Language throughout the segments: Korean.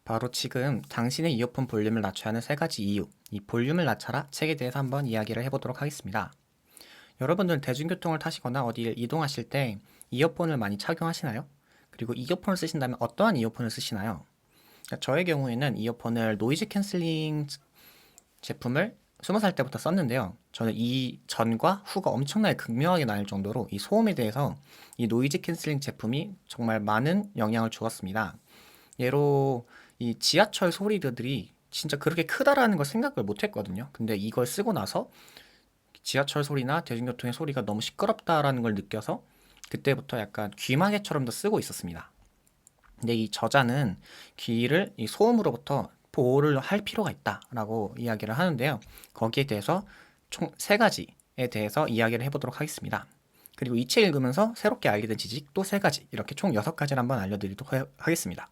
바로 지금 당신의 이어폰 볼륨을 낮춰야 하는 세 가지 이유, 이 볼륨을 낮춰라 책에 대해서 한번 이야기를 해보도록 하겠습니다. 여러분들 대중교통을 타시거나 어디를 이동하실 때 이어폰을 많이 착용하시나요? 그리고 이어폰을 쓰신다면 어떠한 이어폰을 쓰시나요? 그러니까 저의 경우에는 이어폰을 노이즈 캔슬링 제품을 20살 때부터 썼는데요. 저는 이 전과 후가 엄청나게 극명하게 나뉠 정도로 이 소음에 대해서 이 노이즈 캔슬링 제품이 정말 많은 영향을 주었습니다. 예로 이 지하철 소리들이 진짜 그렇게 크다라는 걸 생각을 못 했거든요. 근데 이걸 쓰고 나서 지하철 소리나 대중교통의 소리가 너무 시끄럽다라는 걸 느껴서 그때부터 약간 귀마개처럼도 쓰고 있었습니다. 근데 이 저자는 귀를 이 소음으로부터 보호를 할 필요가 있다라고 이야기를 하는데요. 거기에 대해서 총 세 가지에 대해서 이야기를 해보도록 하겠습니다. 그리고 이 책 읽으면서 새롭게 알게 된 지식 또 세 가지, 이렇게 총 6가지를 한번 알려드리도록 하겠습니다.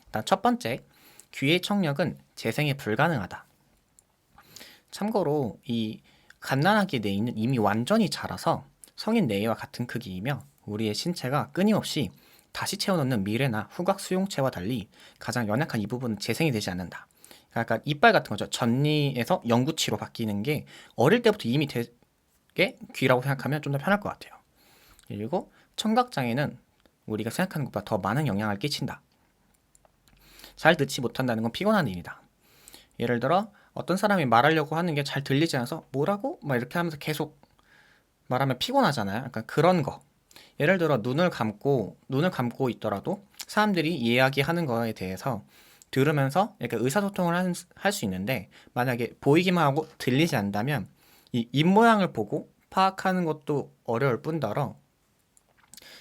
일단 첫 번째, 귀의 청력은 재생이 불가능하다. 참고로 이 갓난아기 뇌는 이미 완전히 자라서 성인 뇌와 같은 크기이며 우리의 신체가 끊임없이 다시 채워넣는 미래나 후각 수용체와 달리 가장 연약한 이 부분은 재생이 되지 않는다. 약간 이빨 같은 거죠. 전리에서 영구치로 바뀌는 게 어릴 때부터 이미 되게 귀라고 생각하면 좀 더 편할 것 같아요. 그리고 청각장애는 우리가 생각하는 것보다 더 많은 영향을 끼친다. 잘 듣지 못한다는 건 피곤한 일이다. 예를 들어 어떤 사람이 말하려고 하는 게 잘 들리지 않아서 뭐라고? 막 이렇게 하면서 계속 말하면 피곤하잖아요. 약간 그런 거. 예를 들어 눈을 감고 있더라도 사람들이 이야기하는 거에 대해서 들으면서 약간 의사소통을 할 수 있는데 만약에 보이기만 하고 들리지 않는다면 이 입모양을 보고 파악하는 것도 어려울 뿐더러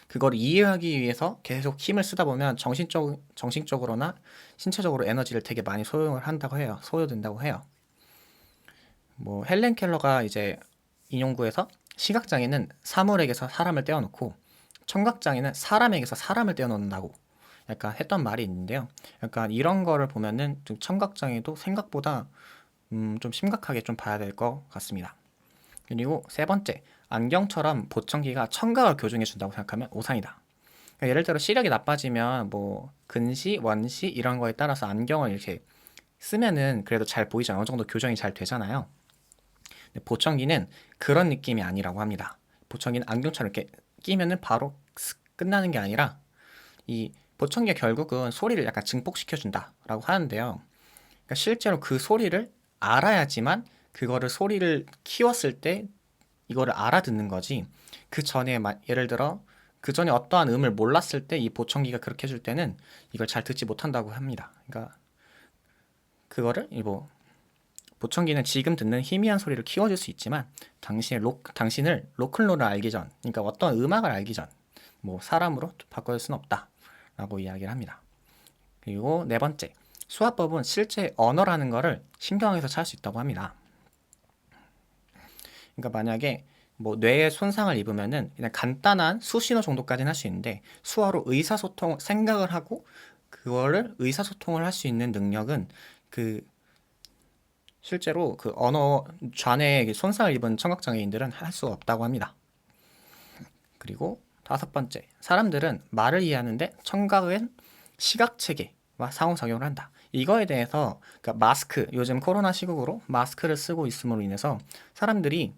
그걸 이해하기 위해서 계속 힘을 쓰다 보면 정신적으로나 신체적으로 에너지를 되게 많이 소요된다고 해요. 뭐 헬렌 켈러가 이제 인용구에서 시각장애는 사물에게서 사람을 떼어놓고 청각장애는 사람에게서 사람을 떼어놓는다고 약간 했던 말이 있는데요. 약간 이런 거를 보면은 좀 청각장애도 생각보다 좀 심각하게 좀 봐야 될 것 같습니다. 그리고 세 번째, 안경처럼 보청기가 청각을 교정해 준다고 생각하면 오산이다. 그러니까 예를 들어 시력이 나빠지면 뭐 근시, 원시 이런 거에 따라서 안경을 이렇게 쓰면은 그래도 잘 보이잖아요. 어느 정도 교정이 잘 되잖아요. 근데 보청기는 그런 느낌이 아니라고 합니다. 보청기는 안경처럼 이렇게 끼면은 바로 끝나는 게 아니라 이 보청기가 결국은 소리를 약간 증폭시켜 준다라고 하는데요. 그러니까 실제로 그 소리를 알아야지만 그거를 소리를 키웠을 때 이거를 알아듣는 거지. 그 전에 예를 들어 그 전에 어떠한 음을 몰랐을 때 이 보청기가 그렇게 해줄 때는 이걸 잘 듣지 못한다고 합니다. 그러니까 그거를 뭐 보청기는 지금 듣는 희미한 소리를 키워줄 수 있지만 당신을 로큰롤을 알기 전, 그러니까 어떤 음악을 알기 전, 뭐 사람으로 바꿔줄 수는 없다라고 이야기를 합니다. 그리고 네 번째, 수화법은 실제 언어라는 거를 신경에서 찾을 수 있다고 합니다. 그러니까 만약에 뭐 뇌에 손상을 입으면은 그냥 간단한 수신호 정도까지는 할 수 있는데 수화로 의사소통 생각을 하고 그거를 의사소통을 할 수 있는 능력은 그 실제로 그 언어 좌뇌에 손상을 입은 청각장애인들은 할 수 없다고 합니다. 그리고 다섯 번째, 사람들은 말을 이해하는데 청각은 시각체계와 상호작용을 한다. 이거에 대해서 그러니까 마스크, 요즘 코로나 시국으로 마스크를 쓰고 있음으로 인해서 사람들이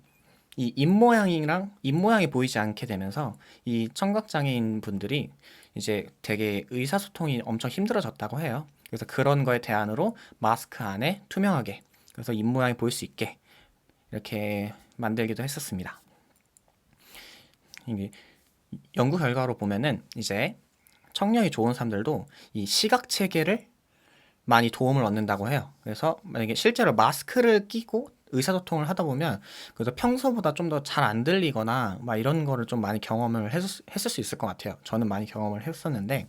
이 입모양이 보이지 않게 되면서 이 청각장애인 분들이 이제 되게 의사소통이 엄청 힘들어졌다고 해요. 그래서 그런 거에 대안으로 마스크 안에 투명하게 그래서 입모양이 보일 수 있게 이렇게 만들기도 했었습니다. 이게 연구 결과로 보면은 이제 청력이 좋은 사람들도 이 시각 체계를 많이 도움을 얻는다고 해요. 그래서 만약에 실제로 마스크를 끼고 의사소통을 하다 보면 그래서 평소보다 좀 더 잘 안 들리거나 막 이런 거를 좀 많이 경험을 했을 수 있을 것 같아요. 저는 많이 경험을 했었는데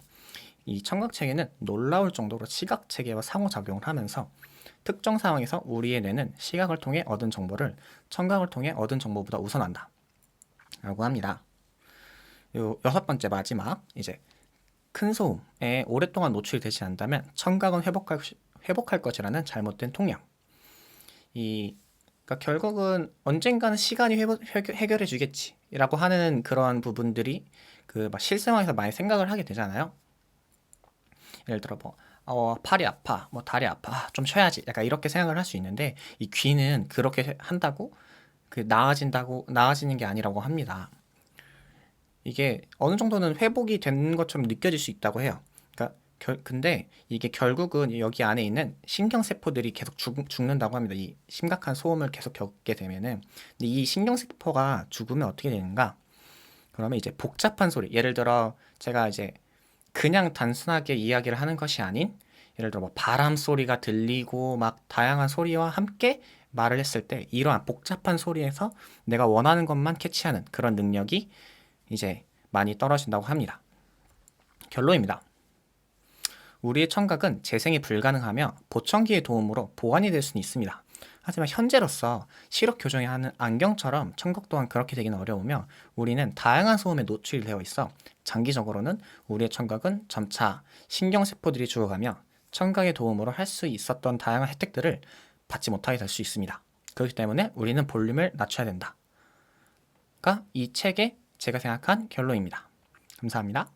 이 청각 체계는 놀라울 정도로 시각 체계와 상호작용을 하면서 특정 상황에서 우리의 뇌는 시각을 통해 얻은 정보를 청각을 통해 얻은 정보보다 우선한다 라고 합니다. 요 여섯 번째 마지막, 이제 큰 소음에 오랫동안 노출이 되지 않는다면 청각은 회복할 것이라는 잘못된 통념. 그러니까 결국은 언젠가는 시간이 해결해 주겠지라고 하는 그런 부분들이 그 막 실생활에서 많이 생각을 하게 되잖아요. 예를 들어 뭐 팔이 아파, 뭐 다리 아파, 좀 쉬어야지. 약간 이렇게 생각을 할 수 있는데 이 귀는 그렇게 한다고 나아지는 게 아니라고 합니다. 이게 어느 정도는 회복이 된 것처럼 느껴질 수 있다고 해요. 그러니까 근데 이게 결국은 여기 안에 있는 신경세포들이 계속 죽는다고 합니다. 이 심각한 소음을 계속 겪게 되면은. 근데 이 신경세포가 죽으면 어떻게 되는가? 그러면 이제 복잡한 소리, 예를 들어 제가 이제 그냥 단순하게 이야기를 하는 것이 아닌, 예를 들어 뭐 바람 소리가 들리고 막 다양한 소리와 함께 말을 했을 때 이러한 복잡한 소리에서 내가 원하는 것만 캐치하는 그런 능력이 이제 많이 떨어진다고 합니다. 결론입니다. 우리의 청각은 재생이 불가능하며 보청기의 도움으로 보완이 될 수는 있습니다. 하지만 현재로서 시력 교정에 하는 안경처럼 청각 또한 그렇게 되기는 어려우며 우리는 다양한 소음에 노출되어 있어 장기적으로는 우리의 청각은 점차 신경세포들이 죽어가며 청각의 도움으로 할 수 있었던 다양한 혜택들을 받지 못하게 될 수 있습니다. 그렇기 때문에 우리는 볼륨을 낮춰야 된다. 이 책의 제가 생각한 결론입니다. 감사합니다.